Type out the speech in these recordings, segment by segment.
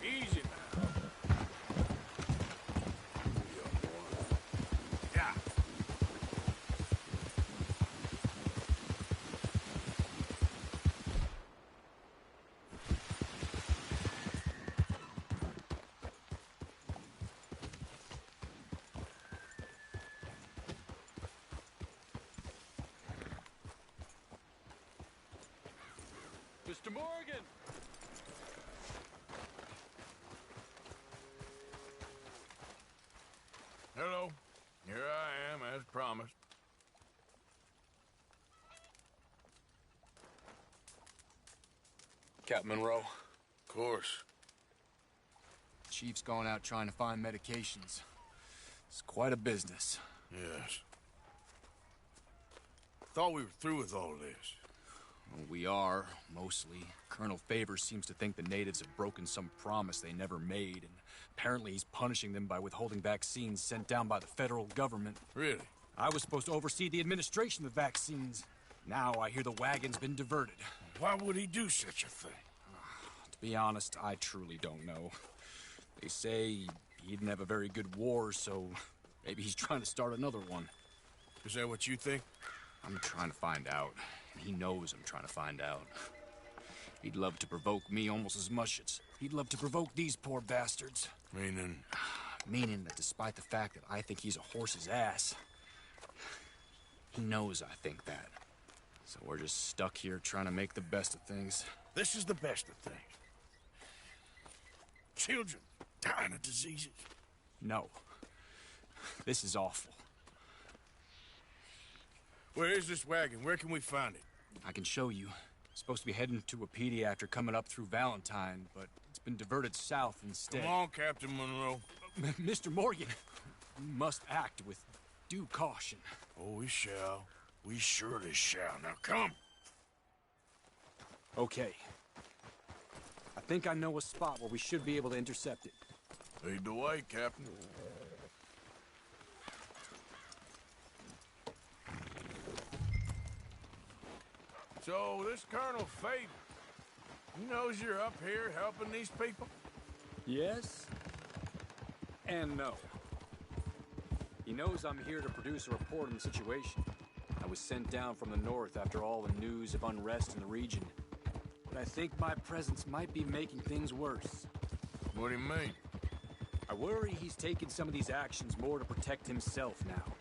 Easy now. Young boy. Yeah. Mr. Morgan! Hello. Here I am, as promised. Captain Monroe. Of course. Chief's going out trying to find medications. It's quite a business. Yes. Thought we were through with all this. Well, we are, mostly. Colonel Favors seems to think the natives have broken some promise they never made, and apparently he's punishing them by withholding vaccines sent down by the federal government. Really? I was supposed to oversee the administration of the vaccines. Now I hear the wagon's been diverted. Why would he do such a thing? To be honest, I truly don't know. They say he didn't have a very good war, so maybe he's trying to start another one. Is that what you think? I'm trying to find out, and he knows I'm trying to find out. He'd love to provoke me almost as much as he'd love to provoke these poor bastards. Meaning? Meaning that despite the fact that I think he's a horse's ass, he knows I think that. So we're just stuck here trying to make the best of things. This is the best of things. Children dying of diseases. No. This is awful. Where is this wagon? Where can we find it? I can show you. It's supposed to be heading to a PD after coming up through Valentine, but it's been diverted south instead. Come on, Captain Monroe. Mr. Morgan, you must act with due caution. Oh, we shall. We surely shall. Now, come. Okay. I think I know a spot where we should be able to intercept it. Lead the way, Captain. So, this Colonel Favor, he knows you're up here helping these people? Yes. And no. He knows I'm here to produce a report on the situation. I was sent down from the north after all the news of unrest in the region. But I think my presence might be making things worse. What do you mean? I worry he's taking some of these actions more to protect himself now.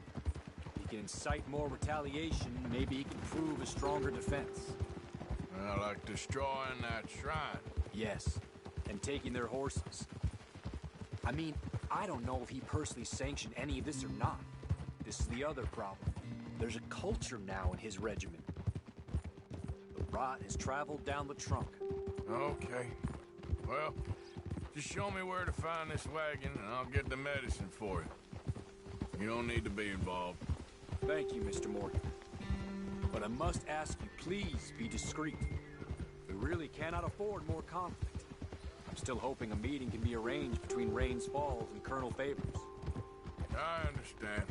If he can incite more retaliation, maybe he can prove a stronger defense. Well, like destroying that shrine. Yes, and taking their horses. I mean, I don't know if he personally sanctioned any of this or not. This is the other problem. There's a culture now in his regiment. The rot has traveled down the trunk. Okay. Well, just show me where to find this wagon, and I'll get the medicine for you. You don't need to be involved. Thank you, Mr. Morgan. But I must ask you, please be discreet. We really cannot afford more conflict. I'm still hoping a meeting can be arranged between Rains Falls and Colonel Favors. I understand.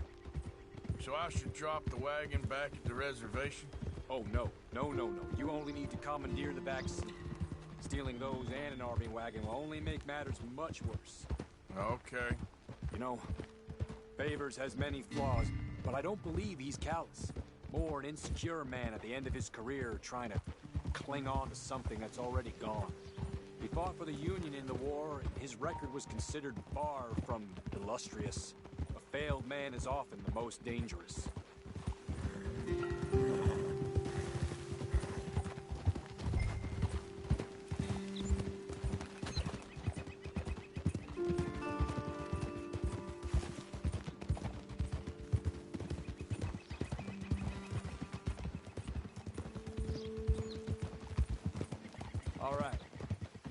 So I should drop the wagon back at the reservation? Oh, no. No. You only need to commandeer the vaccine. Stealing those and an army wagon will only make matters much worse. Okay. You know, Favors has many flaws, but I don't believe he's callous. More an insecure man at the end of his career trying to cling on to something that's already gone. He fought for the Union in the war, and his record was considered far from illustrious. A failed man is often the most dangerous.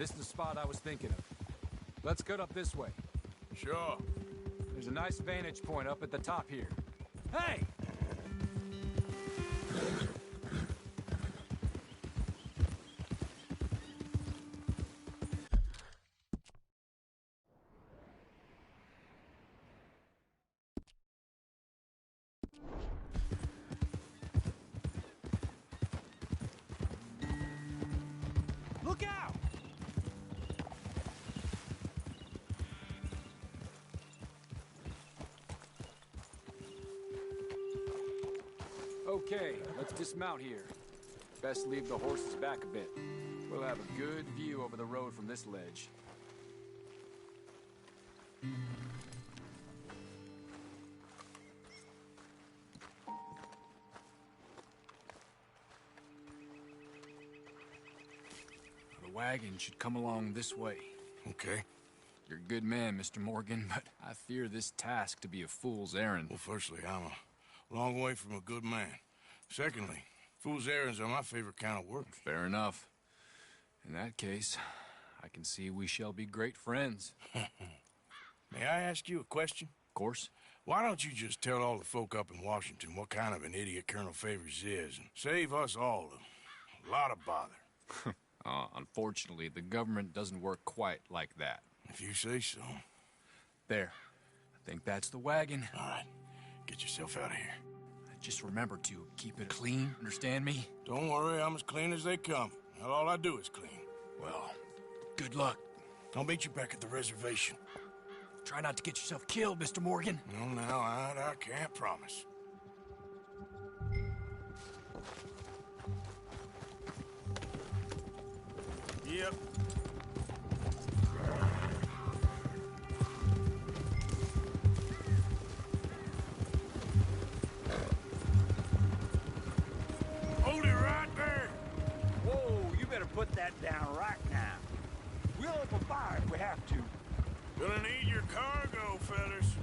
this is the spot I was thinking of. Let's cut up this way. Sure. There's a nice vantage point up at the top here. Hey! Look out! Okay, let's dismount here. Best leave the horses back a bit. We'll have a good view over the road from this ledge. The wagon should come along this way. Okay. You're a good man, Mr. Morgan, but I fear this task to be a fool's errand. Well, firstly, I'm a long way from a good man. Secondly, fool's errands are my favorite kind of work. Fair enough. In that case, I can see we shall be great friends. May I ask you a question? Of course. Why don't you just tell all the folk up in Washington what kind of an idiot Colonel Favors is and save us all a lot of bother? Unfortunately, the government doesn't work quite like that. If you say so. There. I think that's the wagon. All right. Get yourself out of here. Just remember to keep it clean, understand me? Don't worry, I'm as clean as they come. Not all I do is clean. Well, good luck. I'll meet you back at the reservation. Try not to get yourself killed, Mr. Morgan. No, now, I can't promise. Yep. Hold it right there. Whoa, you better put that down right now. We'll open fire if we have to. Gonna need your cargo, fellas.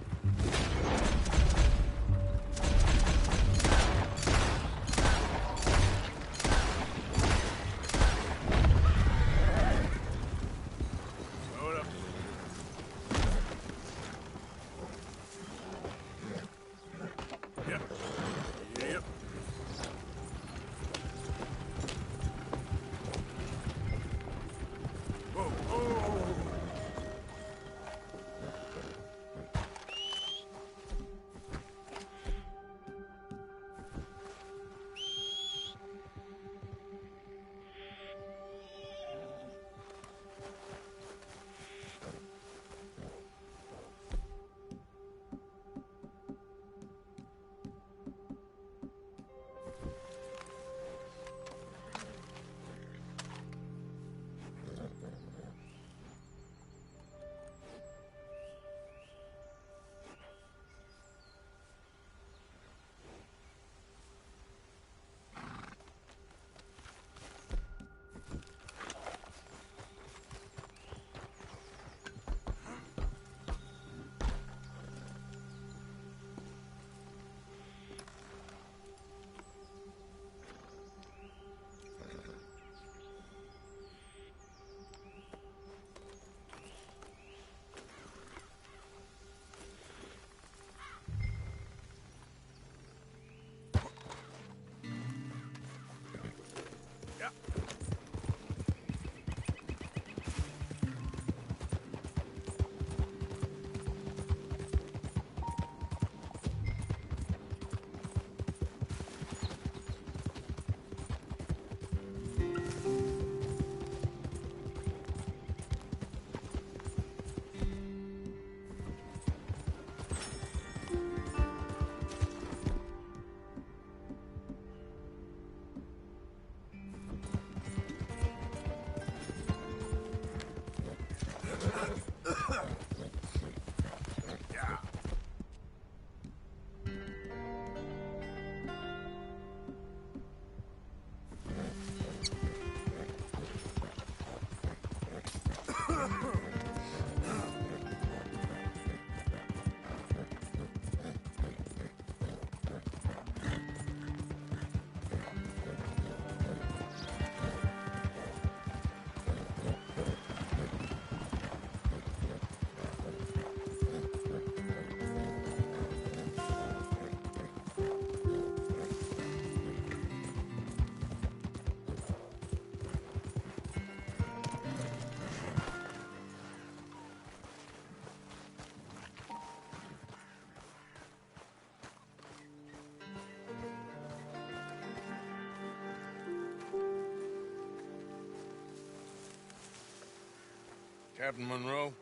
Captain Monroe,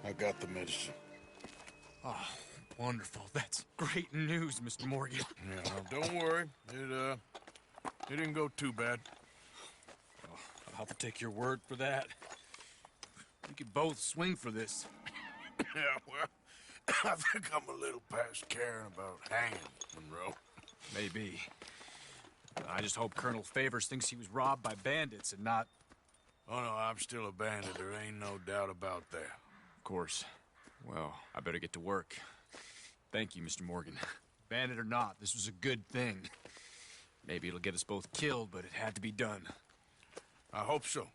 I got the medicine. Oh, wonderful. That's great news, Mr. Morgan. Yeah, now, don't worry. It didn't go too bad. Oh, I'll have to take your word for that. We could both swing for this. Yeah, well, I think I'm a little past caring about hanging, Monroe. Maybe. I just hope Colonel Favors thinks he was robbed by bandits and not... Oh, no, I'm still a bandit. There ain't no doubt about that. Of course. Well, I better get to work. Thank you, Mr. Morgan. Bandit or not, this was a good thing. Maybe it'll get us both killed, but it had to be done. I hope so.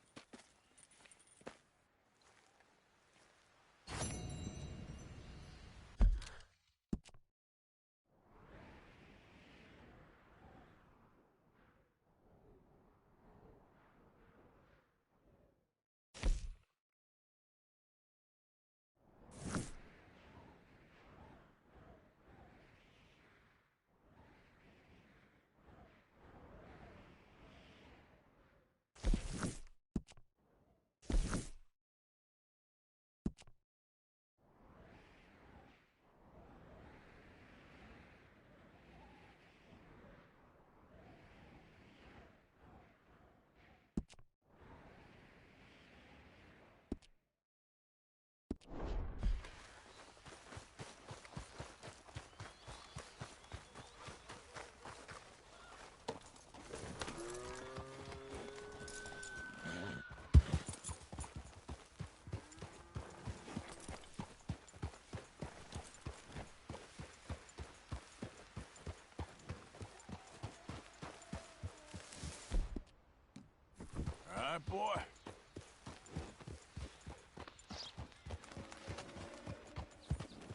All right, boy.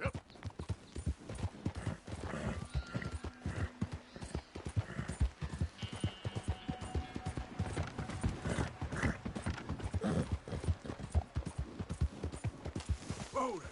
Yep. Whoa there.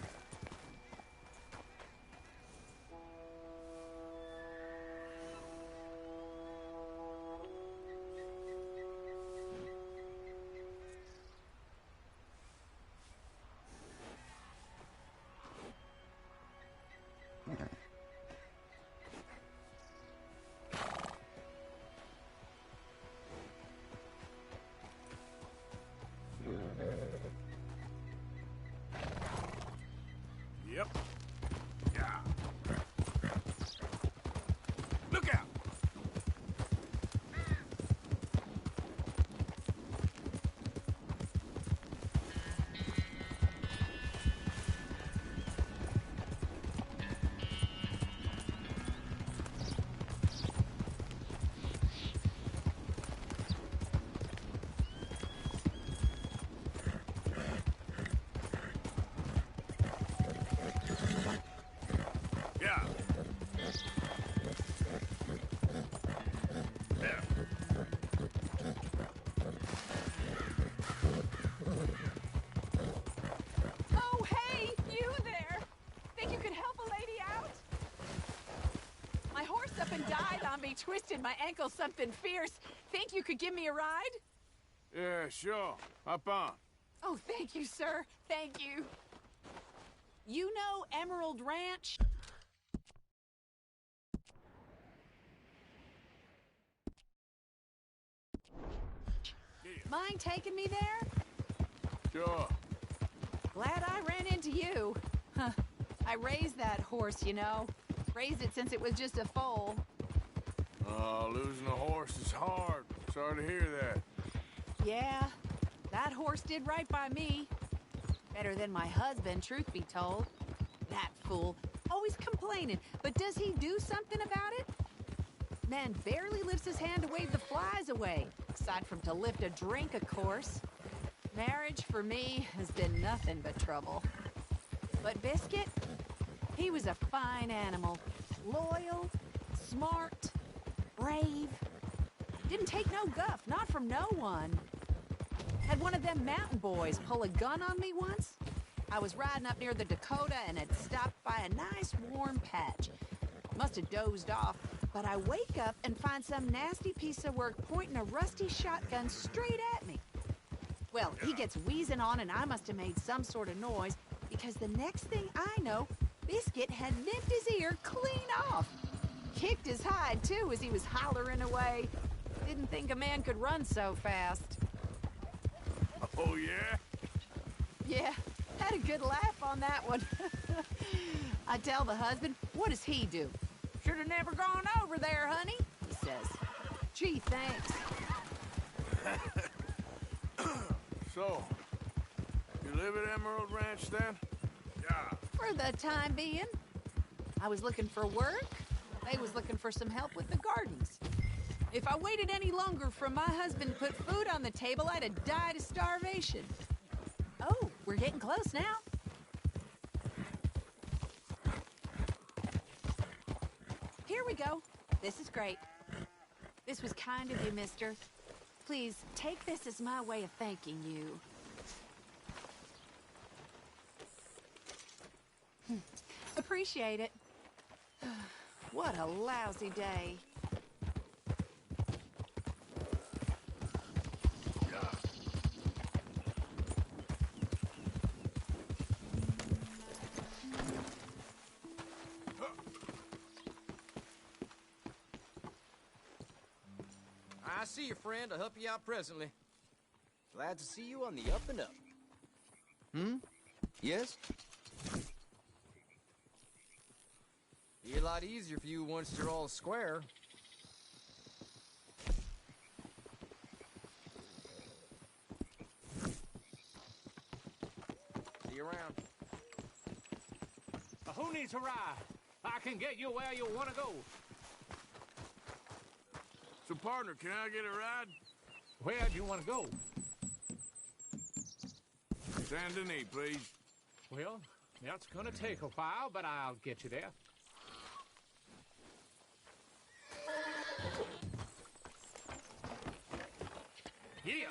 Yep. Yeah. Look out! Yeah. There. Oh, hey, you there! Think you could help a lady out? My horse up and died on me, twisted my ankle something fierce. Think you could give me a ride? Yeah, sure. Hop on. Oh, thank you, sir. Thank you. You know Emerald Ranch? Mind taking me there? Sure. Glad I ran into you. Huh. I raised that horse, you know. Raised it since it was just a foal. Losing a horse is hard. Sorry to hear that. Yeah, that horse did right by me. Better than my husband, truth be told. That fool. Always complaining, but does he do something about it? Man barely lifts his hand to wave the flies away. Aside from to lift a drink, of course. Marriage, for me, has been nothing but trouble. But Biscuit, he was a fine animal. Loyal, smart, brave. Didn't take no guff, not from no one. Had one of them mountain boys pull a gun on me once. I was riding up near the Dakota and had stopped by a nice warm patch. Must have dozed off, but I wake up and find some nasty piece of work pointing a rusty shotgun straight at me. Well, he gets wheezing on, and I must have made some sort of noise, because the next thing I know, Biscuit had nipped his ear clean off. Kicked his hide, too, as he was hollering away. Didn't think a man could run so fast. Oh, yeah? Yeah, had a good laugh on that one. I tell the husband, what does he do? Should have never gone over there, honey, he says. Gee, thanks. So, you live at Emerald Ranch, then? Yeah. For the time being. I was looking for work. They was looking for some help with the gardens. If I waited any longer for my husband to put food on the table, I'd have died of starvation. Oh, we're getting close now. Here we go. This is great. This was kind of you, mister. Please, take this as my way of thanking you. Appreciate it. What a lousy day. I see you, friend. I'll help you out presently. Glad to see you on the up and up. Yes? Be a lot easier for you once you're all square. See you around. Who needs a ride? I can get you where you want to go. So, partner, can I get a ride? Where do you want to go? Saint Denis, please. Well, that's gonna take a while, but I'll get you there. Yeah.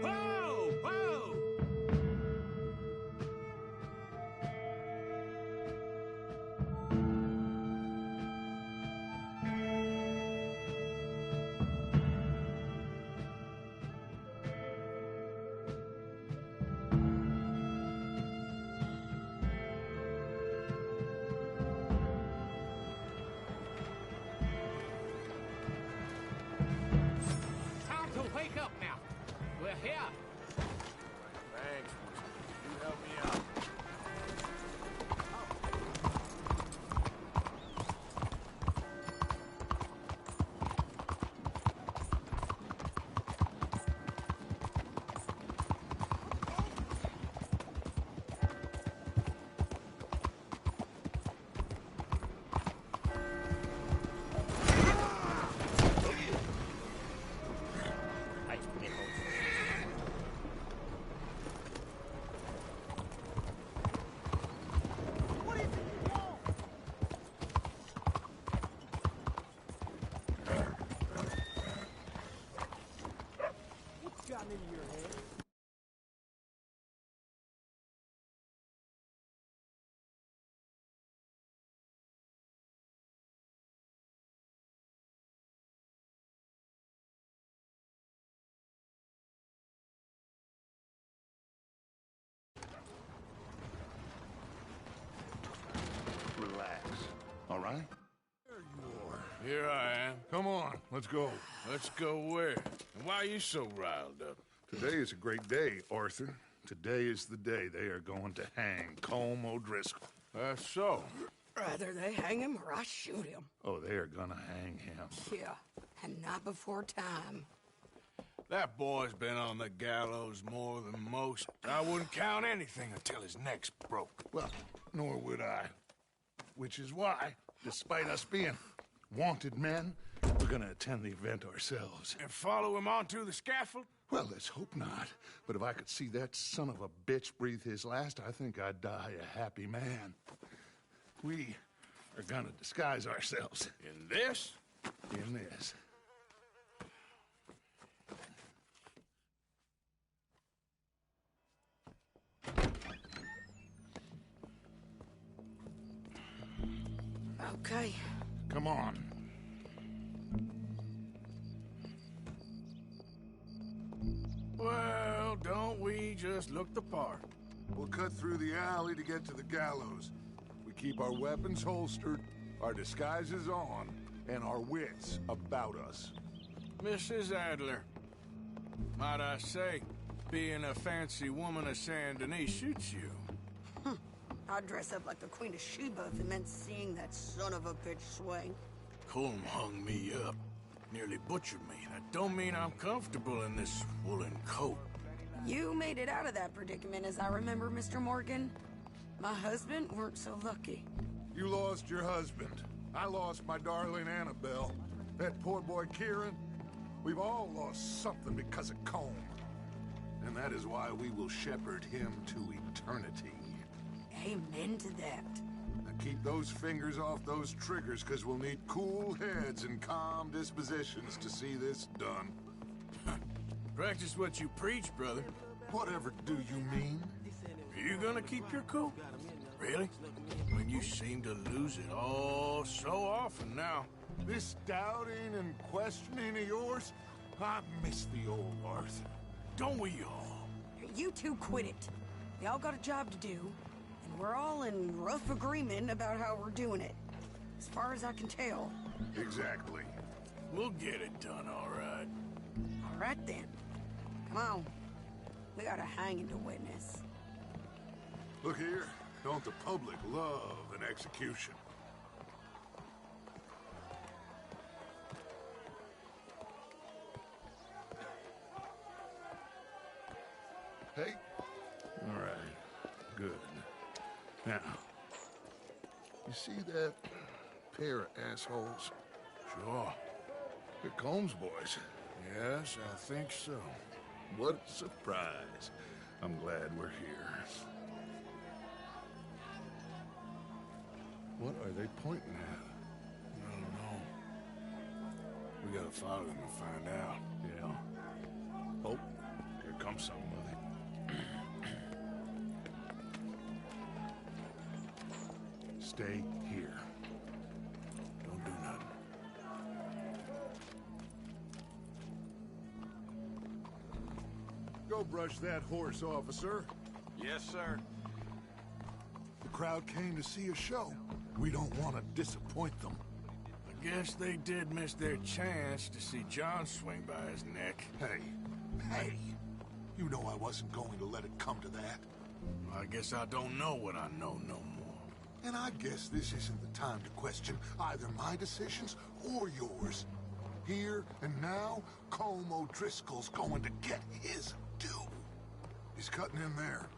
Whoa! Whoa! Time to wake up now. We're here. Thanks. You help me out. What's gotten into your head? Relax. All right? Here I am. Come on, let's go. Let's go where? And why are you so riled up? Today is a great day, Arthur. Today is the day they are going to hang Colm O'Driscoll. That's so. Rather they hang him or I shoot him. Oh, they are gonna hang him. Yeah, and not before time. That boy's been on the gallows more than most. I wouldn't count anything until his neck's broke. Well, nor would I. Which is why, despite us being wanted men, we're gonna attend the event ourselves. And follow him onto the scaffold? Well, let's hope not. But if I could see that son of a bitch breathe his last, I think I'd die a happy man. We are gonna disguise ourselves In this? in this. Okay. Come on. Well, don't we just look the part? We'll cut through the alley to get to the gallows. We keep our weapons holstered, our disguises on, and our wits about us. Mrs. Adler, might I say, being a fancy woman of Saint Denis suits you. I'd dress up like the Queen of Sheba if it meant seeing that son of a bitch swing. Colm hung me up, nearly butchered me. That don't mean I'm comfortable in this woolen coat. You made it out of that predicament, as I remember, Mr. Morgan. My husband weren't so lucky. You lost your husband. I lost my darling Annabelle. That poor boy Kieran. We've all lost something because of Colm. And that is why we will shepherd him to eternity. Amen to that. Now keep those fingers off those triggers, because we'll need cool heads and calm dispositions to see this done. Practice what you preach, brother. Whatever do you mean? Are you gonna keep your cool? Really? When you seem to lose it all so often now. This doubting and questioning of yours, I miss the old Arthur. Don't we all? You two quit it. Y'all got a job to do, and we're all in rough agreement about how we're doing it. As far as I can tell. Exactly. We'll get it done, all right. All right then. Come on. We got a hanging to witness. Look here, don't the public love an execution? Hey? All right, good. Now, you see that pair of assholes? Sure. They're Combs boys. Yes, I think so. What a surprise. I'm glad we're here. What are they pointing at? I don't know. We gotta follow them and find out. Yeah. Oh, here comes somebody. Stay here. Don't do nothing. Go brush that horse, officer. Yes, sir. The crowd came to see a show. We don't want to disappoint them. I guess they did miss their chance to see John swing by his neck. Hey, you know I wasn't going to let it come to that. I guess I don't know what I know no more. And I guess this isn't the time to question either my decisions or yours. Here and now, Colm O'Driscoll's going to get his due. He's cutting in there.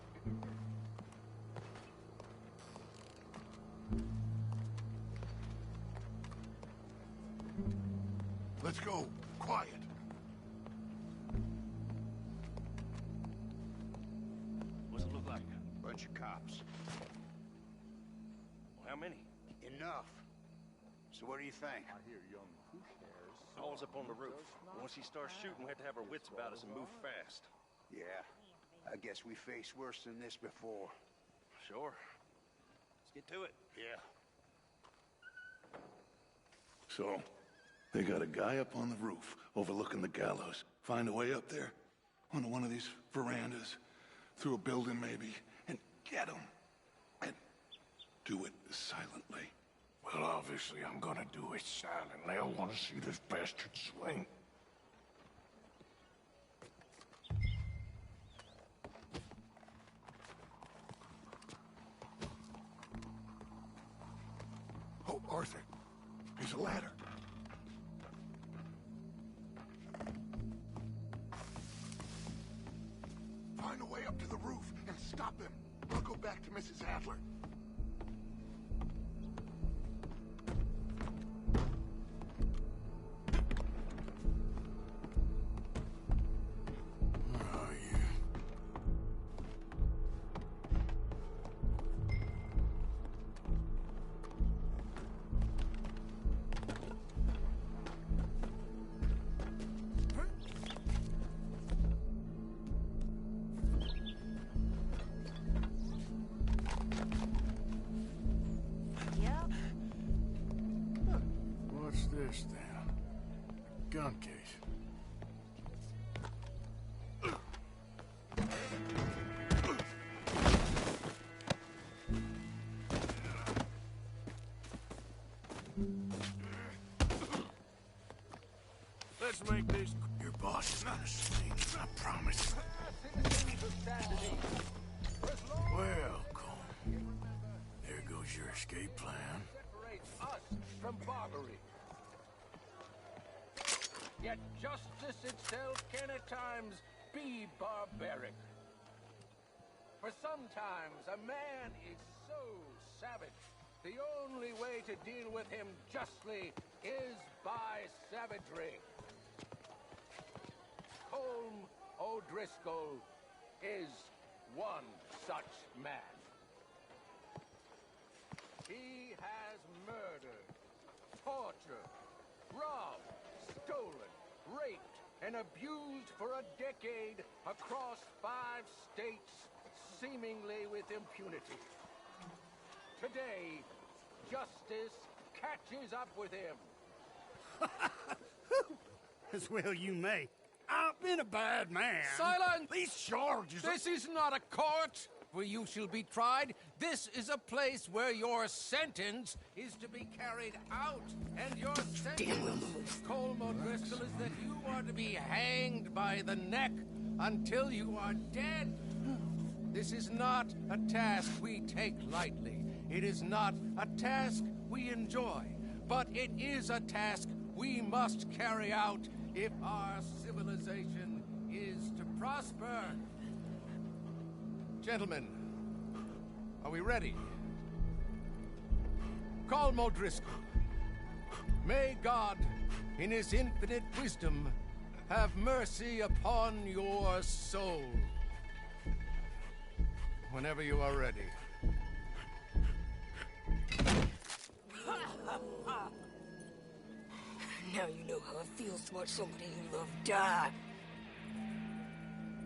Let's go. Quiet. What's it look like? Bunch of cops. Well, how many? Enough. So what do you think? Paul's up on the roof. Once he starts shooting, we have to have our wits about us and move fast. Yeah, I guess we faced worse than this before. Sure. Let's get to it. Yeah. So, they got a guy up on the roof overlooking the gallows. Find a way up there, onto one of these verandas, through a building maybe, and get him. And do it silently. Well, obviously, I'm gonna do it silently. I want to see this bastard swing. Oh, Arthur, there's a ladder. Find a way up to the roof and stop him. I'll go back to Mrs. Adler. gun case. Let's make this... Your boss is gonna swing, I promise. Welcome. There goes your escape plan. Separate us from barbary. Yet justice itself can at times be barbaric. For sometimes a man is so savage, the only way to deal with him justly is by savagery. Colm O'Driscoll is one such man. He has murdered, tortured, robbed, stolen, raped, and abused for a decade across 5 states, seemingly with impunity. Today, justice catches up with him. As well you may. I've been a bad man. Silence! These charges... This is not a court where you shall be tried. This is a place where your sentence is to be carried out. And your sentence, Colm O'Driscoll, is that you are to be hanged by the neck until you are dead. This is not a task we take lightly. It is not a task we enjoy. But it is a task we must carry out if our civilization is to prosper. Gentlemen, are we ready? Colm O'Driscoll, may God, in his infinite wisdom, have mercy upon your soul. Whenever you are ready. Now you know how it feels to watch somebody you love die.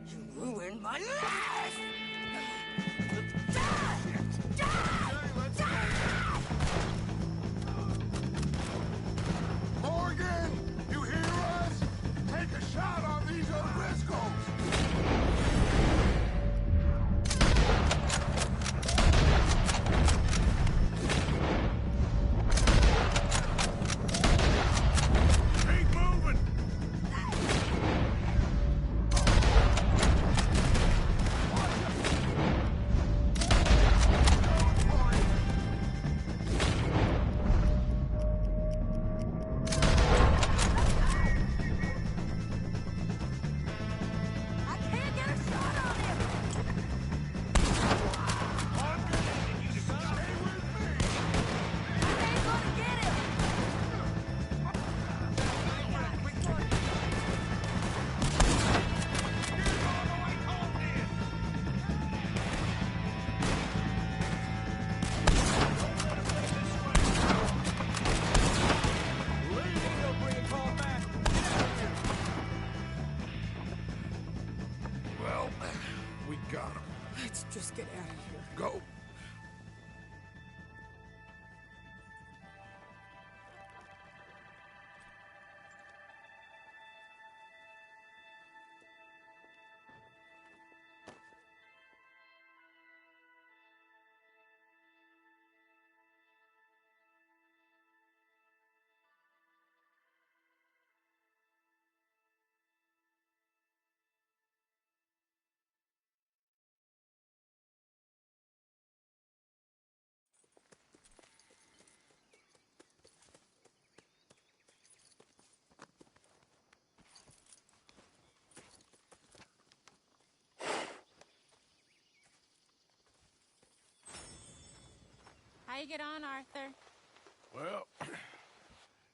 You ruined my life! Morgan, you hear us? Take a shot on these O'Driscolls! Let's just get out of here. Go. How you get on, Arthur? Well,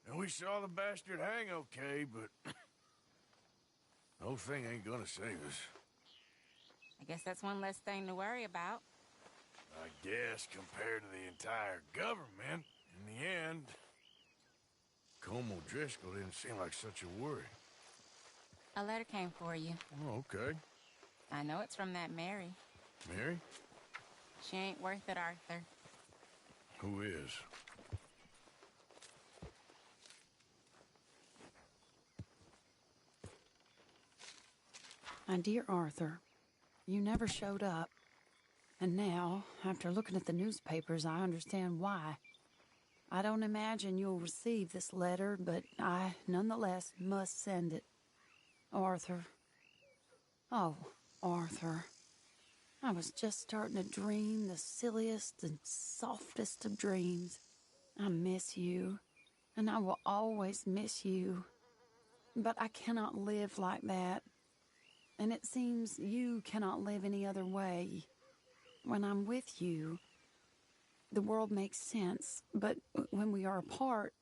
and we saw the bastard hang okay, but the whole thing ain't gonna save us. I guess that's one less thing to worry about. I guess compared to the entire government, in the end, Colm O'Driscoll didn't seem like such a worry. A letter came for you. Oh, okay. I know it's from that Mary. Mary? She ain't worth it, Arthur. Who is? My dear Arthur, you never showed up. And now, after looking at the newspapers, I understand why. I don't imagine you'll receive this letter, but I, nonetheless, must send it. Arthur. Oh, Arthur. I was just starting to dream the silliest and softest of dreams. I miss you, and I will always miss you. But I cannot live like that. And it seems you cannot live any other way. When I'm with you, the world makes sense, but when we are apart,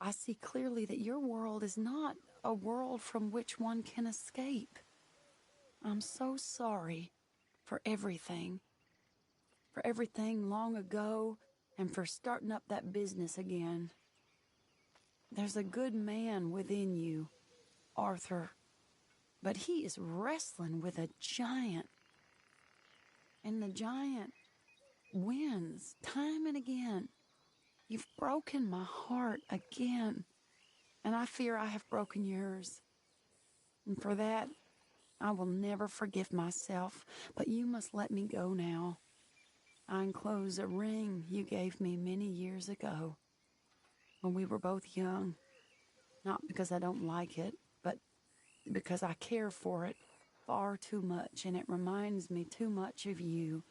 I see clearly that your world is not a world from which one can escape. I'm so sorry for everything long ago, and for starting up that business again. There's a good man within you, Arthur, but he is wrestling with a giant. And the giant wins time and again. You've broken my heart again, and I fear I have broken yours. And for that, I will never forgive myself, but you must let me go now. I enclose a ring you gave me many years ago, when we were both young. Not because I don't like it, but because I care for it far too much, and it reminds me too much of you.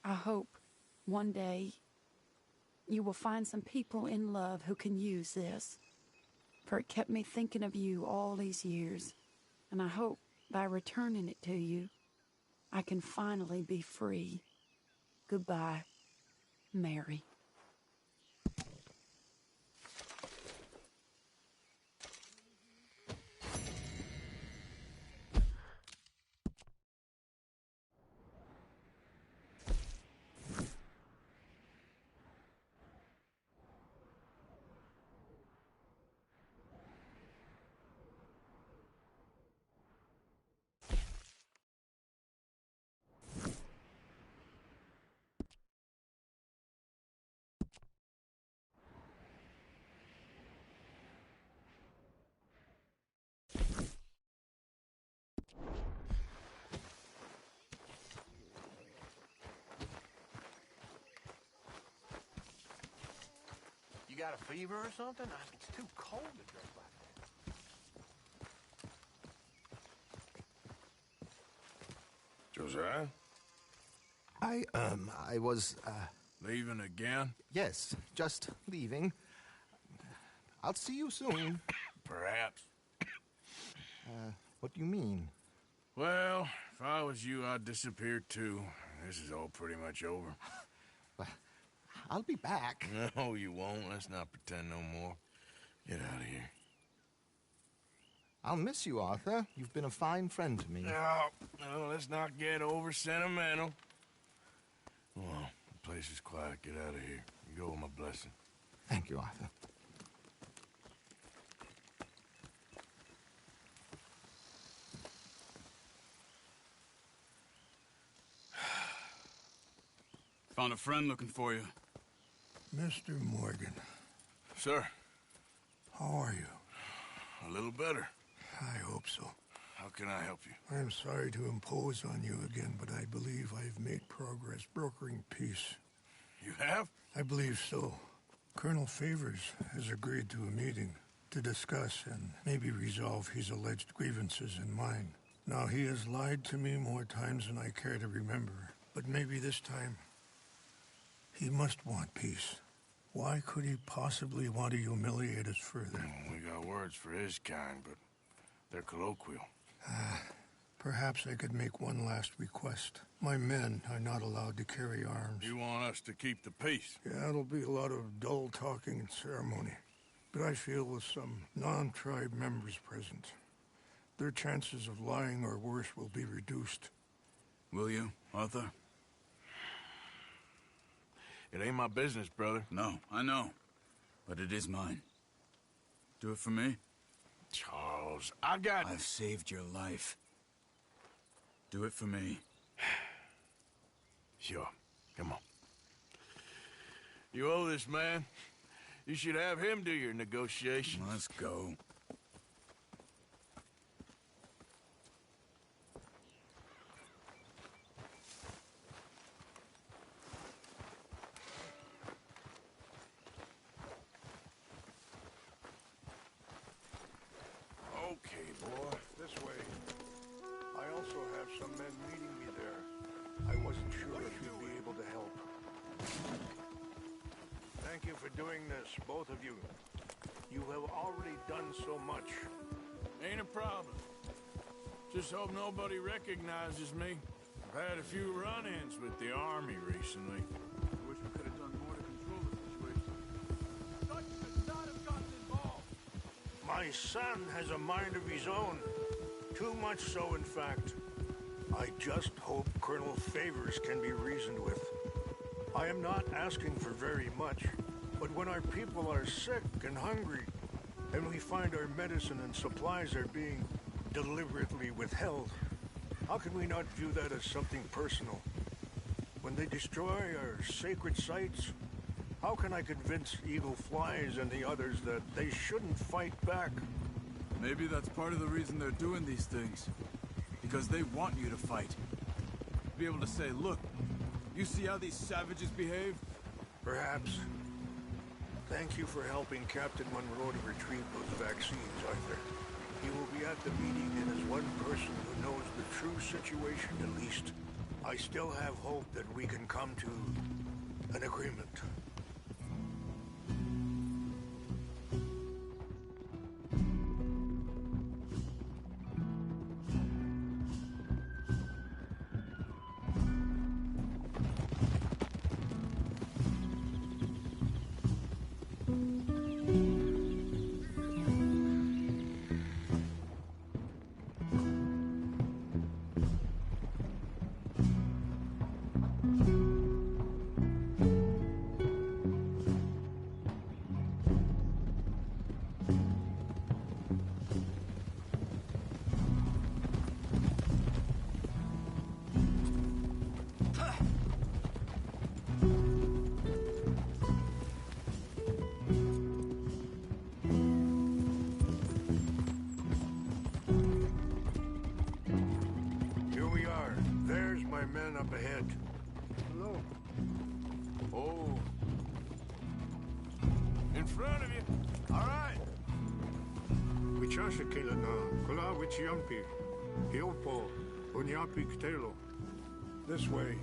I hope one day you will find some people in love who can use this, for it kept me thinking of you all these years, and I hope by returning it to you, I can finally be free. Goodbye, Mary. You got a fever or something? It's too cold to drink like that. Josiah? I was, Leaving again? Yes, just leaving. I'll see you soon. Perhaps. What do you mean? Well, if I was you, I'd disappear too. This is all pretty much over. Well, I'll be back. No, you won't. Let's not pretend no more. Get out of here. I'll miss you, Arthur. You've been a fine friend to me. No, let's not get over sentimental. Well, the place is quiet. Get out of here. You go with my blessing. Thank you, Arthur. Found a friend looking for you. Mr. Morgan. Sir. How are you? A little better. I hope so. How can I help you? I'm sorry to impose on you again, but I believe I've made progress brokering peace. You have? I believe so. Colonel Favors has agreed to a meeting to discuss and maybe resolve his alleged grievances and mine. Now, he has lied to me more times than I care to remember, but maybe this time he must want peace. Why could he possibly want to humiliate us further? We got words for his kind, but they're colloquial. Perhaps I could make one last request. My men are not allowed to carry arms. You want us to keep the peace? Yeah, it'll be a lot of dull talking and ceremony. But I feel with some non-tribe members present, their chances of lying or worse will be reduced. Will you, Arthur? It ain't my business, brother. No, I know. But it is mine. Do it for me? Charles, I've saved your life. Do it for me. Sure. Come on. You owe this man. You should have him do your negotiations. Let's go. thank you for doing this, both of you. You have already done so much. Ain't a problem. Just hope nobody recognizes me. I've had a few run-ins with the army recently. I wish we could have done more to control the situation. Dutch should not have gotten involved. My son has a mind of his own. Too much so, in fact. I just hope Colonel Favors can be reasoned with. I am not asking for very much, but when our people are sick and hungry, and we find our medicine and supplies are being deliberately withheld, how can we not view that as something personal? When they destroy our sacred sites, how can I convince Eagle Flies and the others that they shouldn't fight back? Maybe that's part of the reason they're doing these things. Because they want you to fight. Be able to say, look, you see how these savages behave? Perhaps. Thank you for helping Captain Monroe to retrieve those vaccines, Arthur. He will be at the meeting, and as one person who knows the true situation at least, I still have hope that we can come to an agreement. Up ahead. Hello. Oh. In front of you. All right. Wichasha Kelana, Kula Wichiampi, Hiopo, Unyapi Ktelo. This way.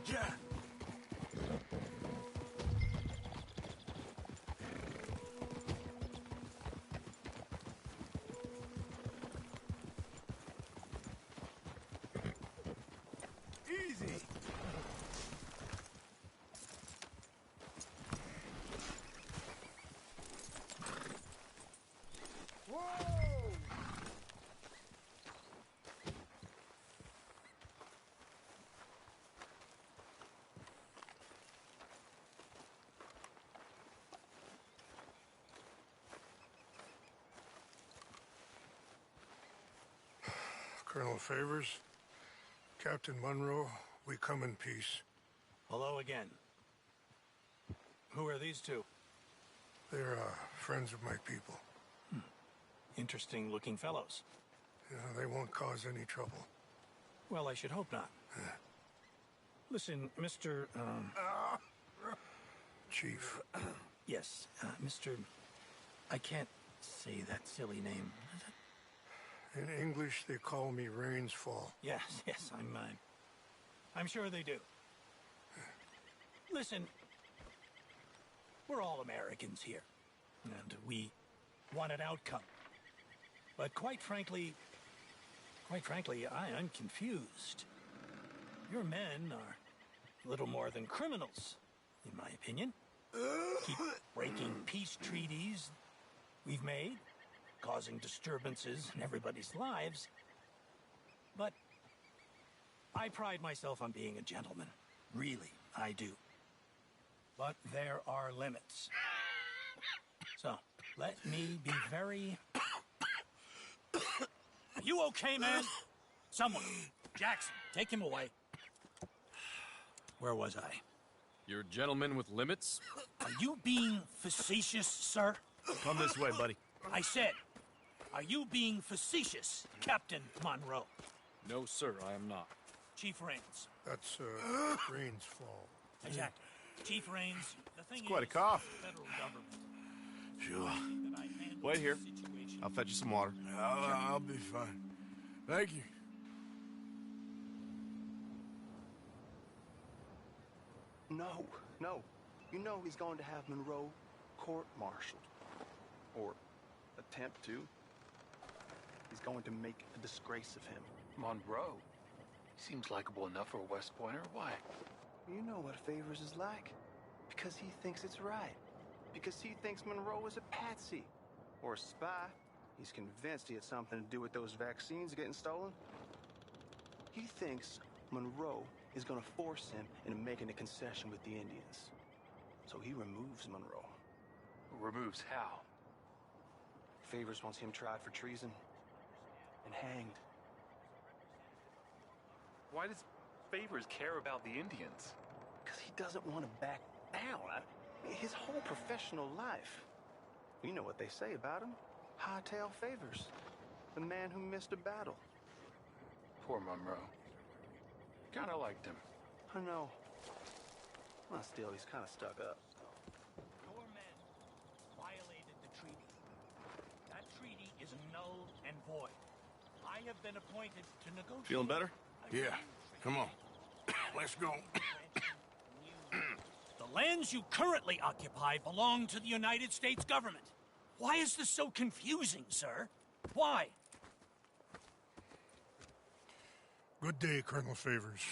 Yeah. Colonel Favors, Captain Monroe, we come in peace. Hello again. Who are these two? They're friends of my people. Interesting looking fellows. Yeah, they won't cause any trouble. Well, I should hope not. Listen, Mr. Chief. Yes, Mr. I can't say that silly name. In English, they call me Rainsfall. Yes, I'm sure they do. Listen, we're all Americans here, and we want an outcome. But quite frankly, I'm confused. Your men are little more than criminals, in my opinion. Keep breaking peace treaties we've made, causing disturbances in everybody's lives. But I pride myself on being a gentleman. Really, I do. But there are limits. So, let me be very... Are you okay, man? Someone. Jackson, take him away. Where was I? You're a gentleman with limits? Are you being facetious, sir? Come this way, buddy. I said, are you being facetious, Captain Monroe? No, sir, I am not. Chief Rains. That's, Rains' fault. Exactly. Chief Rains, the thing It's quite a is, cough. the federal government. Sure. Wait here. I'll fetch you some water. I'll be fine. Thank you. No, no. You know he's going to have Monroe court-martialed. Or attempt to. He's going to make a disgrace of him. Monroe? He seems likable enough for a West Pointer. Why? You know what Favors is like. Because he thinks it's right. Because he thinks Monroe is a patsy. Or a spy. He's convinced he had something to do with those vaccines getting stolen. He thinks Monroe is going to force him into making a concession with the Indians. So he removes Monroe. Removes how? Favors wants him tried for treason and hanged. Why does Favors care about the Indians? Because he doesn't want to back down. His whole professional life. You know what they say about him. Hightail Favors. The man who missed a battle. Poor Monroe. Kinda liked him. I know. Well, still, he's kind of stuck up. Your men violated the treaty. That treaty is null and void. I have been appointed to negotiate. Feeling better? Yeah. Come on. Let's go. The lands you currently occupy belong to the United States government. Why is this so confusing, sir? Why? Good day, Colonel Favors.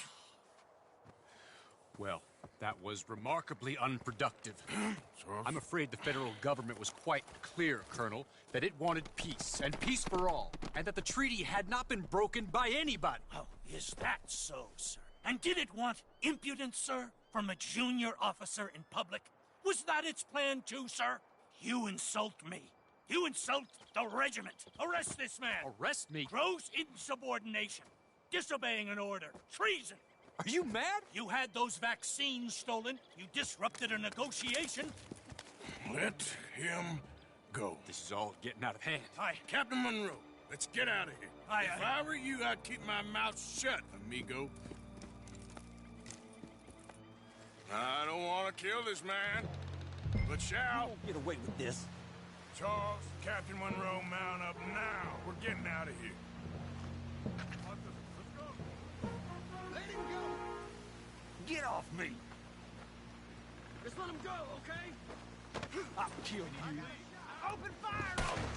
Well, that was remarkably unproductive. I'm afraid the federal government was quite clear, Colonel, that it wanted peace, and peace for all, and that the treaty had not been broken by anybody. Oh, is that so, sir? And did it want impudence, sir, from a junior officer in public? Was that its plan too, sir? You insult me. You insult the regiment. Arrest this man. Arrest me? Gross insubordination. Disobeying an order. Treason. Are you mad? You had those vaccines stolen. You disrupted a negotiation. Let him go. This is all getting out of hand. Aye. Captain Monroe, let's get out of here. Aye, if aye. I were you, I'd keep my mouth shut, amigo. I don't want to kill this man, but shall. You won't get away with this. Charles, Captain Monroe, mount up now. We're getting out of here. Let him go! Get off me! Just let him go, okay? I'll kill you. Open fire on him!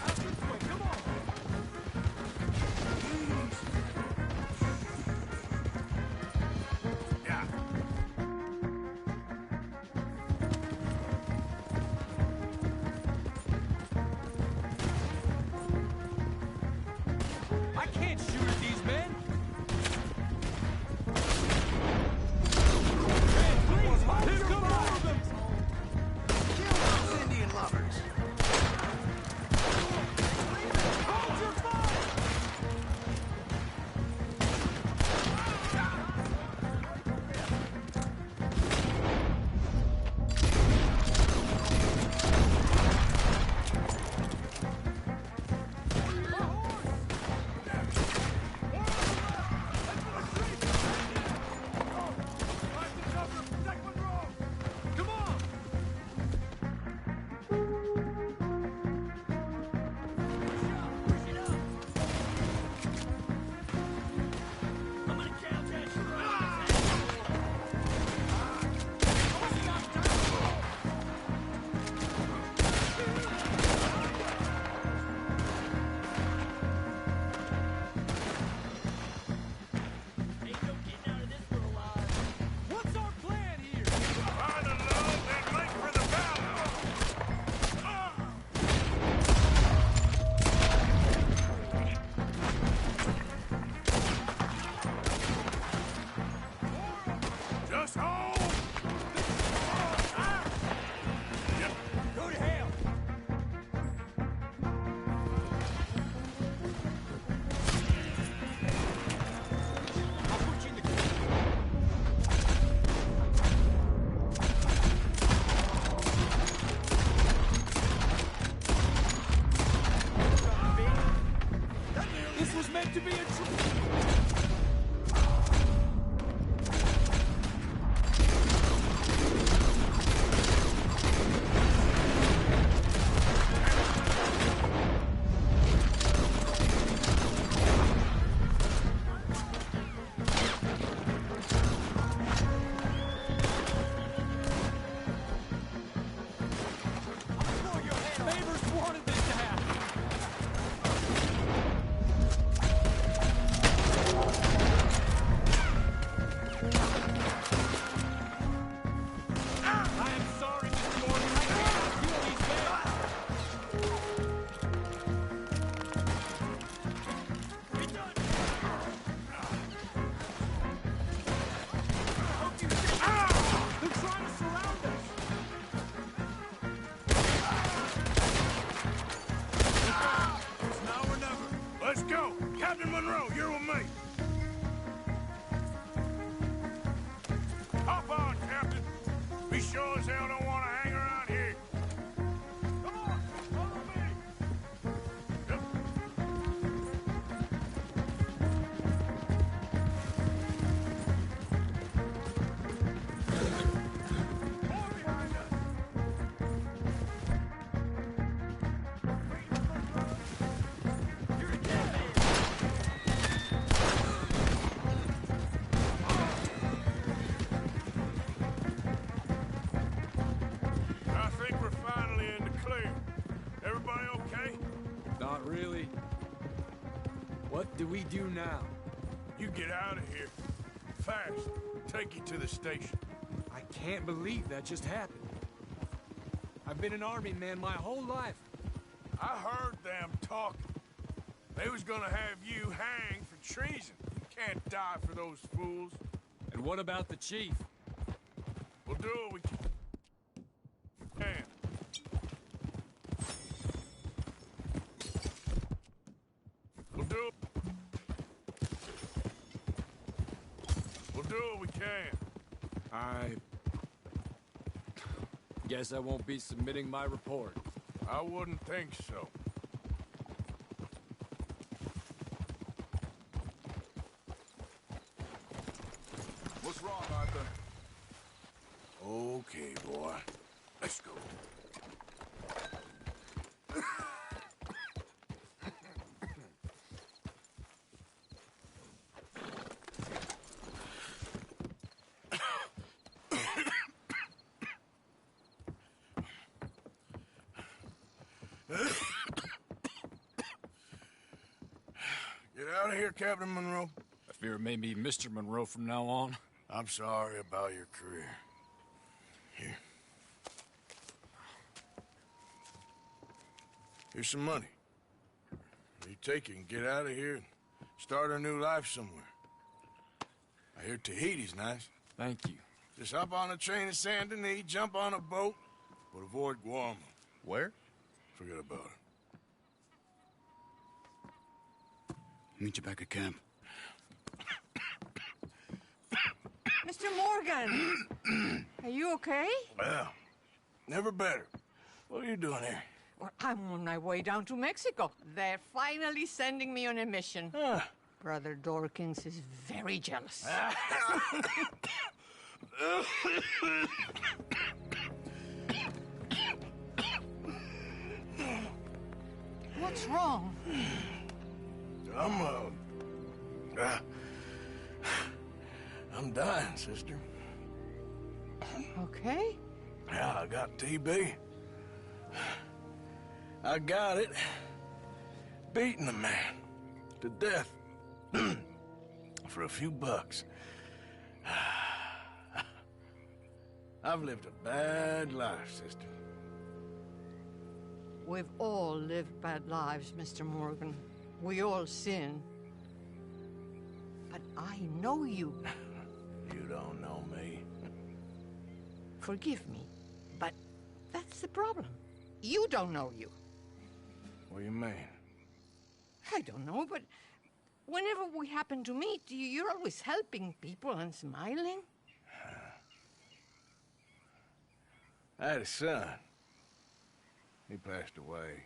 Out this way, come on! Yeah. I can't shoot at these men. Here come all of them! Kill those Indian lovers! Captain Monroe, you're with me. Hop on, Captain. We sure as hell don't want to hang around here. Come on, follow me. More behind us. I think we're finally in the clear. Everybody okay? Not really. What do we do now? You get out of here. Fast. Take you to the station. I can't believe that just happened. I've been an army man my whole life. I heard them talking. They was gonna have you hanged for treason. You can't die for those fools. And what about the chief? We'll do what we can. We'll do what we can. I guess I won't be submitting my report. I wouldn't think so. What's wrong, Arthur? Okay, boy. Let's go. Get out of here, Captain Monroe. I fear it may be Mr. Monroe from now on. I'm sorry about your career. Here. Here's some money. You take it and get out of here and start a new life somewhere. I hear Tahiti's nice. Thank you. Just hop on a train to Saint Denis, jump on a boat, but avoid Guam. Where? Forget about it. Meet you back at camp. Mr. Morgan! Are you okay? Well, never better. What are you doing here? Well, I'm on my way down to Mexico. They're finally sending me on a mission. Brother Dorkins is very jealous. What's wrong? I'm dying, sister. Okay. Yeah, I got TB. I got it. Beating a man to death for a few bucks. I've lived a bad life, sister. We've all lived bad lives, Mr. Morgan. We all sin. But I know you. You don't know me. Forgive me, but that's the problem. You don't know you. What do you mean? I don't know, but whenever we happen to meet, you're always helping people and smiling. I had a son. He passed away.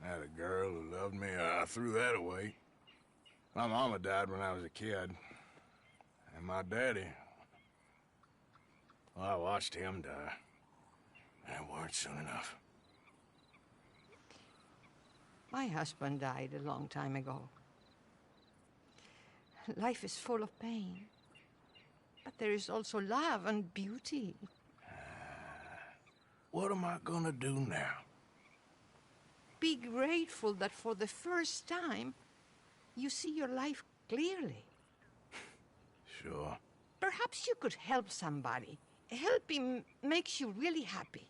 I had a girl who loved me. I threw that away. My mama died when I was a kid. And my daddy, well, I watched him die. And it weren't soon enough. My husband died a long time ago. Life is full of pain. But there is also love and beauty. What am I gonna do now? Be grateful that for the first time, you see your life clearly. Sure. Perhaps you could help somebody. Helping makes you really happy.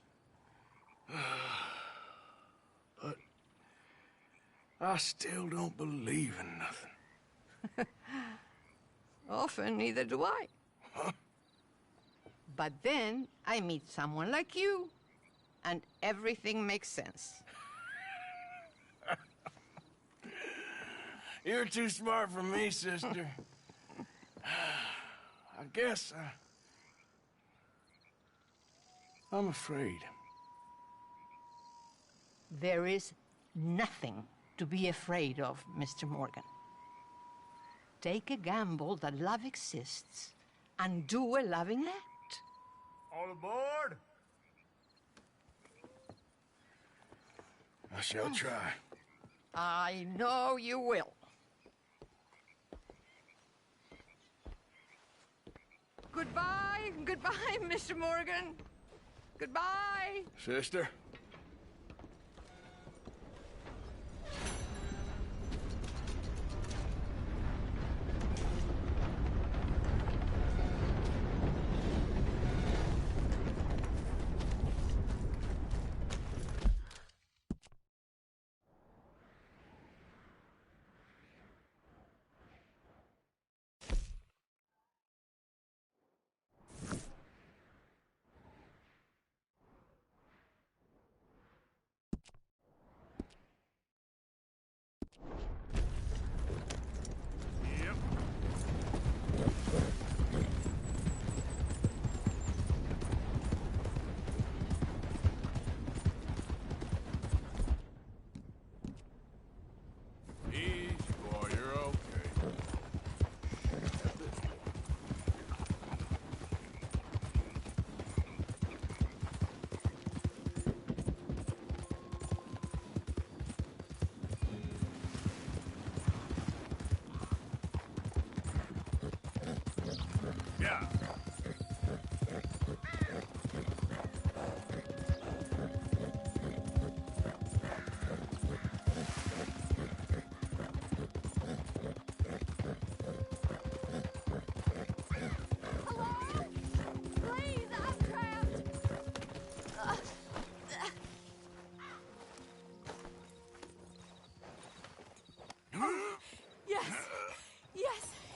But I still don't believe in nothing. Often, neither do I. Huh? But then I meet someone like you, and everything makes sense. You're too smart for me, sister. I guess I'm afraid. There is nothing to be afraid of, Mr. Morgan. Take a gamble that love exists and do a loving act. All aboard? I shall try. I know you will. Goodbye, goodbye, Mr. Morgan. Goodbye. Sister?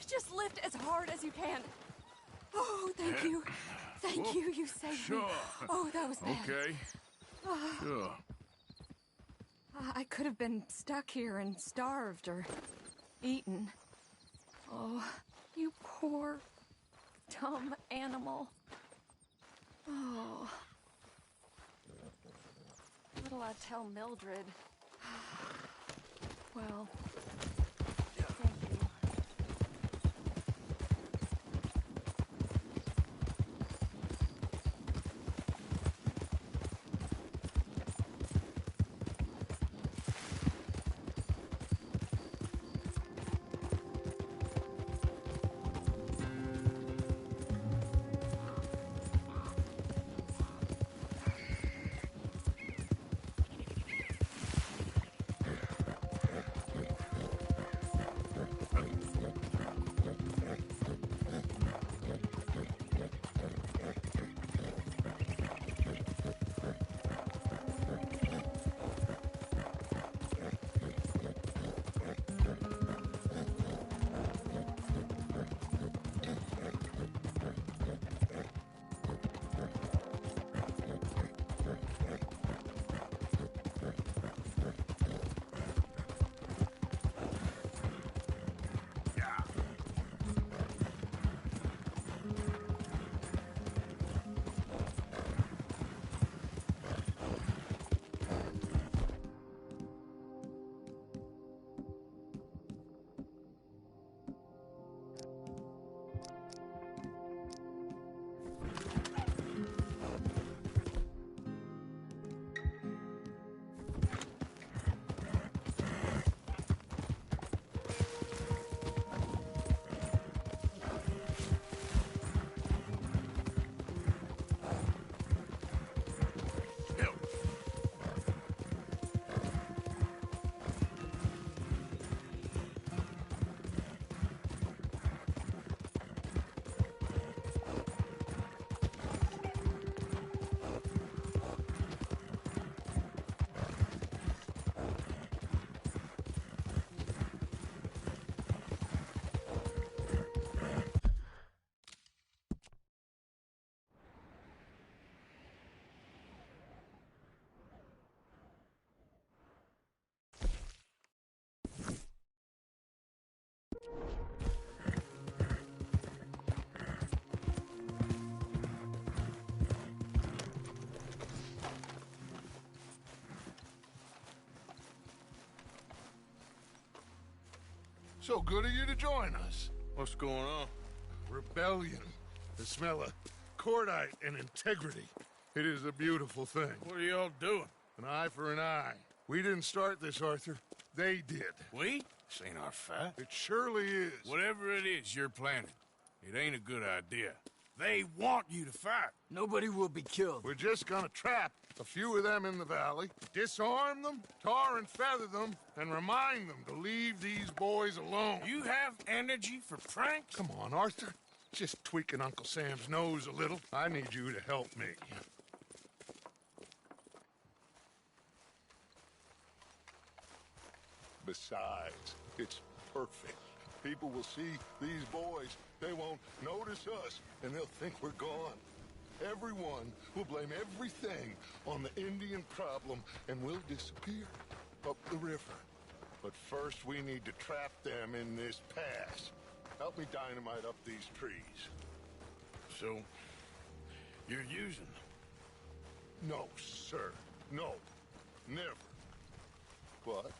Just lift as hard as you can. Oh, thank you. Thank you. You saved me. Oh, that was bad. Okay. Sure. I could have been stuck here and starved or eaten. Oh, you poor, dumb animal. Oh. What'll I tell Mildred? Well... So good of you to join us. What's going on? Rebellion. The smell of cordite and integrity. It is a beautiful thing. What are y'all doing? An eye for an eye. We didn't start this, Arthur. They did. We? This ain't our fight. It surely is. Whatever it is you're planning, it ain't a good idea. They want you to fight. Nobody will be killed. We're just gonna trap a few of them in the valley, disarm them, tar and feather them, and remind them to leave these boys alone. You have energy for pranks? Come on, Arthur. Just tweaking Uncle Sam's nose a little. I need you to help me. Besides, it's perfect. People will see these boys. They won't notice us, and they'll think we're gone. Everyone will blame everything on the Indian problem, and we'll disappear up the river. But first, we need to trap them in this pass. Help me dynamite up these trees. So, you're using them? No, sir. No. Never. But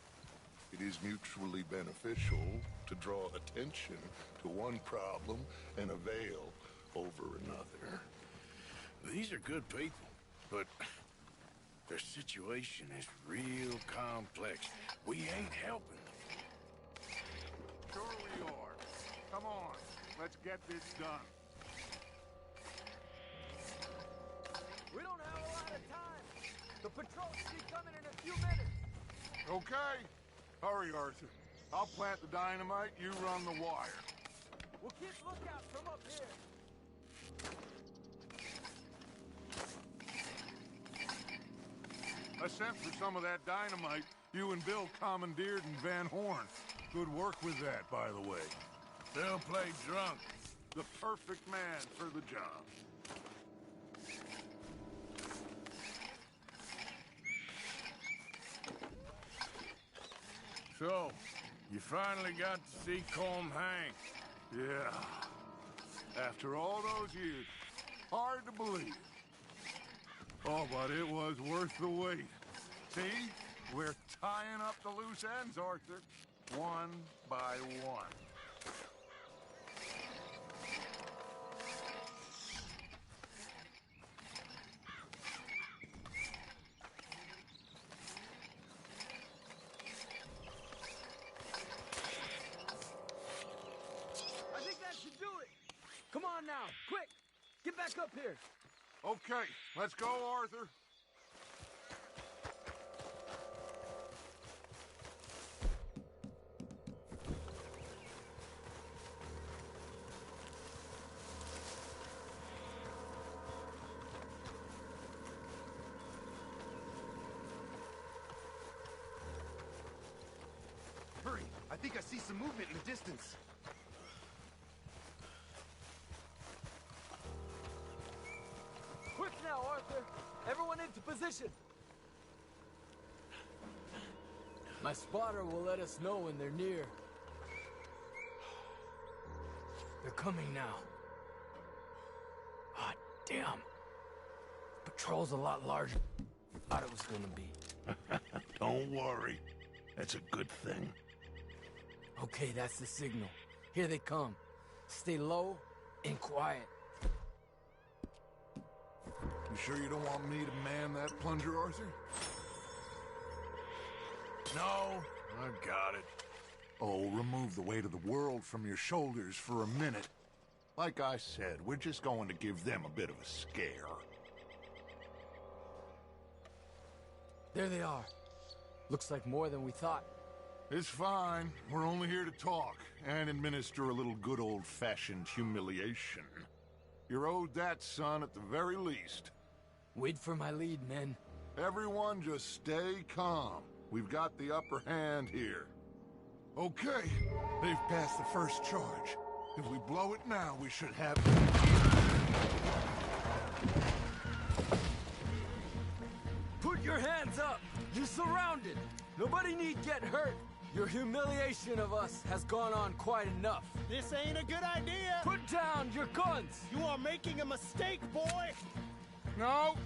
it is mutually beneficial to draw attention to one problem and avail over another. These are good people, but their situation is real complex. We ain't helping them. Sure we are. Come on, let's get this done. We don't have a lot of time. The patrol should be coming in a few minutes. Okay. Hurry, Arthur. I'll plant the dynamite, you run the wire. We'll keep lookout from up here. I sent for some of that dynamite you and Bill commandeered in Van Horn. Good work with that, by the way. They'll play drunk. The perfect man for the job. So, you finally got to see Colm hang. Yeah. After all those years. Hard to believe. Oh, but it was worth the wait. See? We're tying up the loose ends, Arthur. One by one. I think that should do it. Come on now, quick. Get back up here. Okay, let's go, Arthur. Hurry, I think I see some movement in the distance. Quick now, Arthur. Everyone into position. My spotter will let us know when they're near. They're coming now. Hot damn. Patrol's a lot larger than I thought it was gonna be. Don't worry. That's a good thing. Okay, that's the signal. Here they come. Stay low and quiet. You sure you don't want me to man that plunger, Arthur? No, I got it. Oh, remove the weight of the world from your shoulders for a minute. Like I said, we're just going to give them a bit of a scare. There they are. Looks like more than we thought. It's fine. We're only here to talk and administer a little good old-fashioned humiliation. You're owed that, son, at the very least. Wait for my lead, men. Everyone just stay calm. We've got the upper hand here. Okay, they've passed the first charge. If we blow it now, we should have... Put your hands up! You're surrounded! Nobody need get hurt! Your humiliation of us has gone on quite enough. This ain't a good idea! Put down your guns! You are making a mistake, boy! No!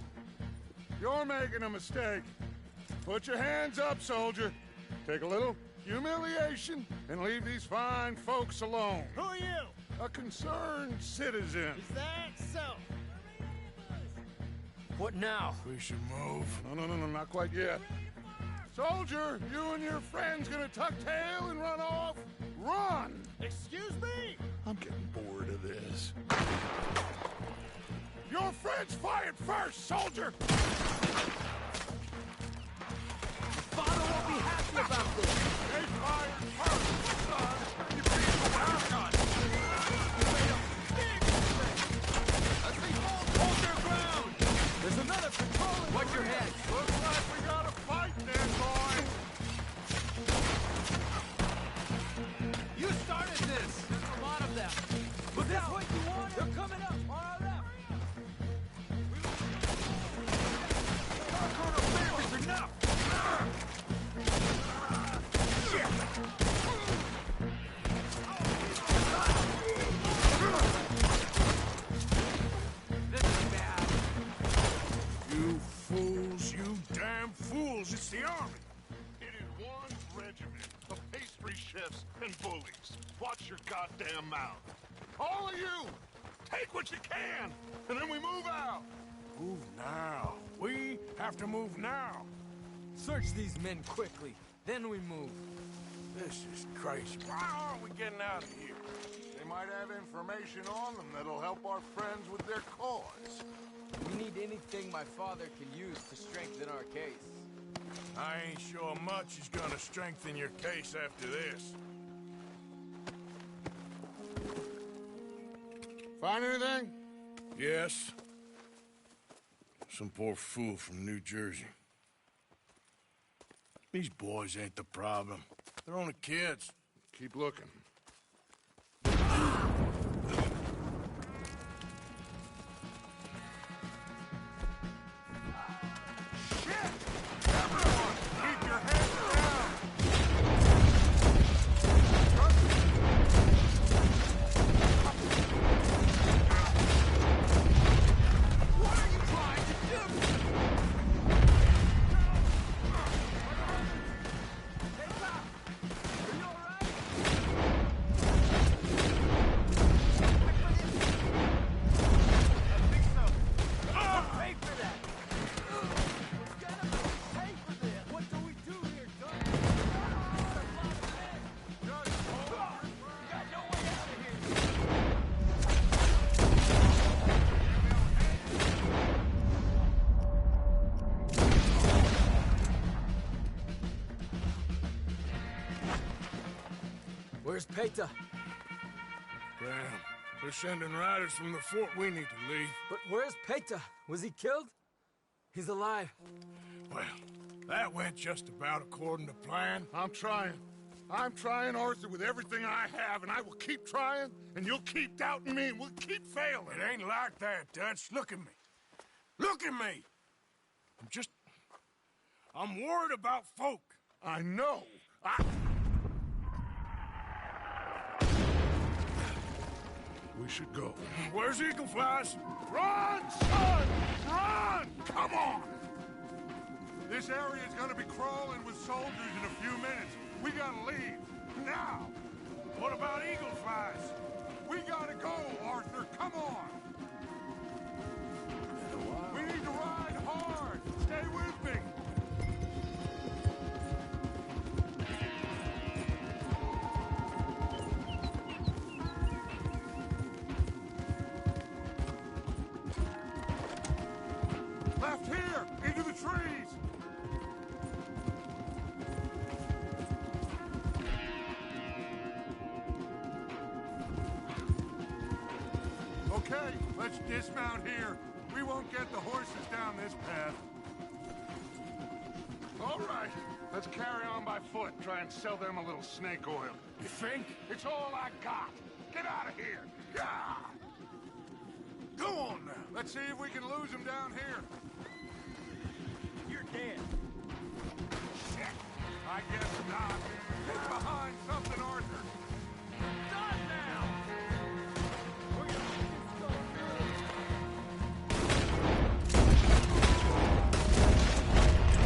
You're making a mistake. Put your hands up, soldier. Take a little humiliation and leave these fine folks alone. Who are you? A concerned citizen. Is that so? What now? We should move. No, not quite yet. Soldier, you and your friends gonna tuck tail and run off? Run! Excuse me? I'm getting bored of this. Your friends fired first, soldier! Father won't be happy about this. They fired first, son! You beat the gun! Hold your ground! There's another patrol! Watch your head! Looks like we got a fight there, boy! You started this! There's a lot of them! Was this what you wanted? They're coming up! On our left! Colonel Favors, enough! Shit! This is bad. You fools, you damn fools! It's the army! It is one regiment of pastry chefs and bullies. Watch your goddamn mouth. All of you, take what you can, and then we move out. Move now. We have to move now. Search these men quickly, then we move. This is crazy. Why aren't we getting out of here? They might have information on them that'll help our friends with their cause. We need anything my father can use to strengthen our case. I ain't sure much is gonna strengthen your case after this. Find anything? Yes. Some poor fool from New Jersey. These boys ain't the problem. They're only kids. Keep looking. Where's Peta? Damn. They're sending riders from the fort. We need to leave. But where's Peta? Was he killed? He's alive. Well, that went just about according to plan. I'm trying, Arthur, with everything I have, and I will keep trying, and you'll keep doubting me, and we'll keep failing. It ain't like that, Dutch. Look at me. Look at me! I'm worried about folk. I know. We should go. Where's Eagle Flies? Run, son! Run! Come on! This area is gonna be crawling with soldiers in a few minutes. We gotta leave. Now! What about Eagle Flies? We gotta go, Arthur. Come on! We need to ride hard. Stay with me. Left here! Into the trees! Okay, let's dismount here. We won't get the horses down this path. All right, let's carry on by foot. Try and sell them a little snake oil. You think? It's all I got. Get out of here. Yeah. Go on now. Let's see if we can lose them down here. You're dead. Shit. I guess not. Get behind something, Arthur. Done now! We're gonna make this go through.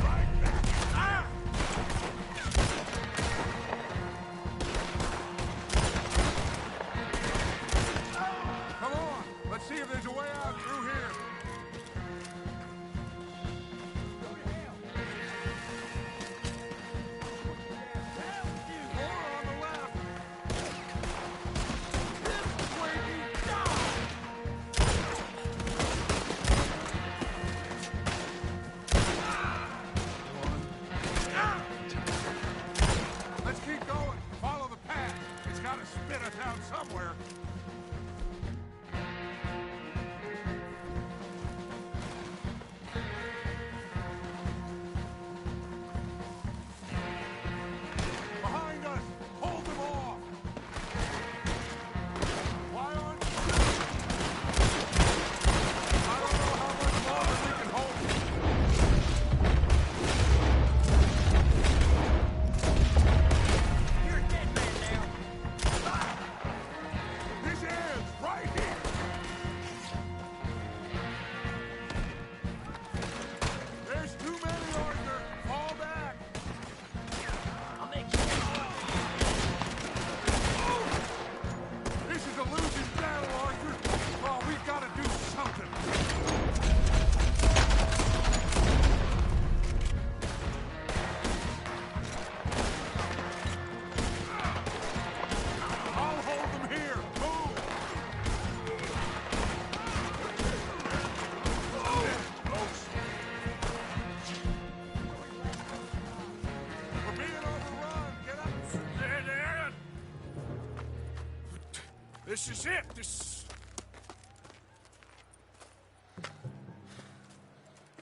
Right back. Ah! This is it. This...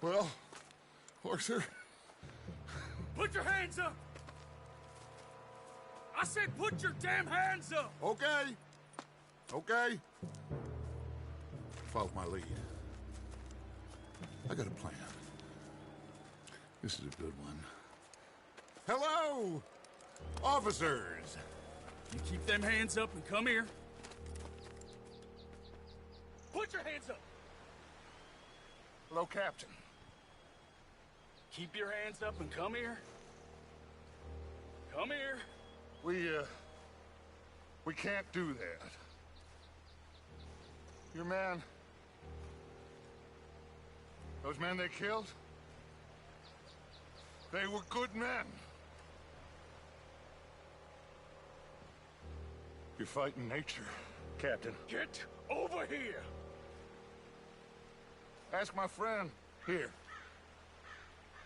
Well, Arthur... Put your hands up! I said put your damn hands up! Okay. Okay. Follow my lead. I got a plan. This is a good one. Hello, officers! You keep them hands up and come here. Put your hands up! Hello, Captain. Keep your hands up and come here. Come here. We can't do that. Your man... Those men they killed? They were good men. You're fighting nature, Captain. Get over here! Ask my friend here.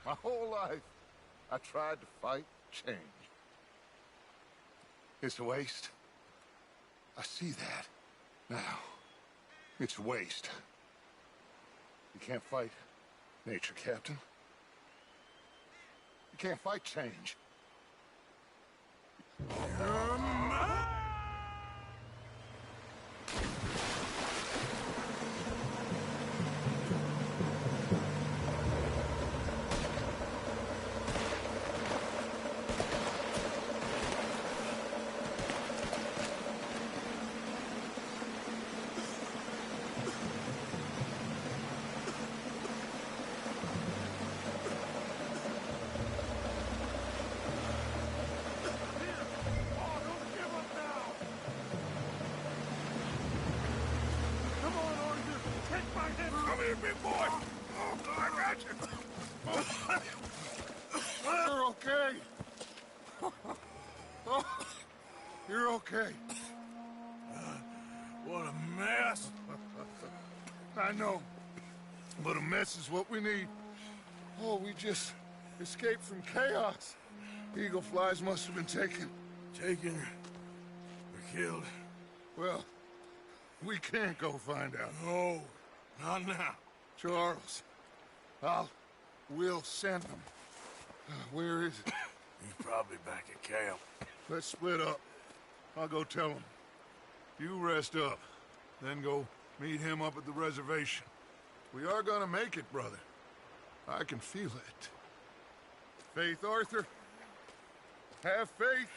My whole life, I tried to fight change. It's a waste. I see that now. It's a waste. You can't fight nature, Captain. You can't fight change. Big boy! Oh, I got you! You're okay. Oh, you're okay. What a mess! I know, but a mess is what we need. Oh, we just escaped from chaos. Eagle flies must have been taken. Taken or killed? Well, we can't go find out. No, not now. Charles, we'll send them. Where is it? He's probably back at camp. Let's split up. I'll go tell him. You rest up, then go meet him up at the reservation. We are gonna make it, brother. I can feel it. Faith, Arthur. Have faith.